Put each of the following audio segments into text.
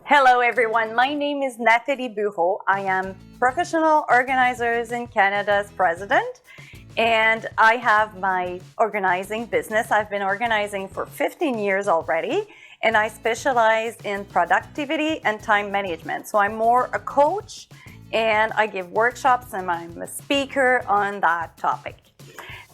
Hello everyone, my name is Nathalie Bureau. I am Professional Organizers in Canada's president, and I have my organizing business. I've been organizing for 15 years already, and I specialize in productivity and time management. So I'm more a coach, and I give workshops, and I'm a speaker on that topic.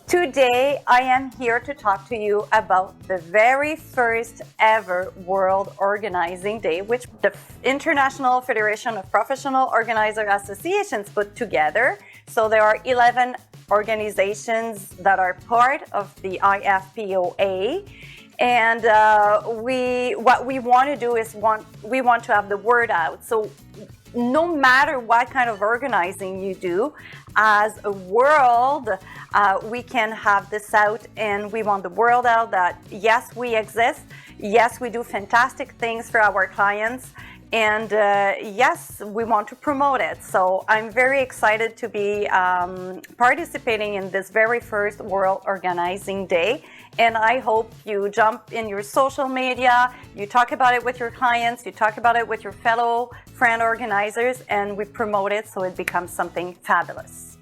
Today, I am here to talk to you about the very first ever World Organizing Day, which the International Federation of Professional Organizer Associations put together. So there are 11 organizations that are part of the IFPOA. And what we want to do is we want to have the word out. So no matter what kind of organizing you do, as a world, we can have this out, and we want the world out that yes, we exist, yes, we do fantastic things for our clients, and yes, we want to promote it. So I'm very excited to be participating in this very first World Organizing Day. And I hope you jump in your social media, you talk about it with your clients, you talk about it with your fellow friend organizers, and we promote it so it becomes something fabulous.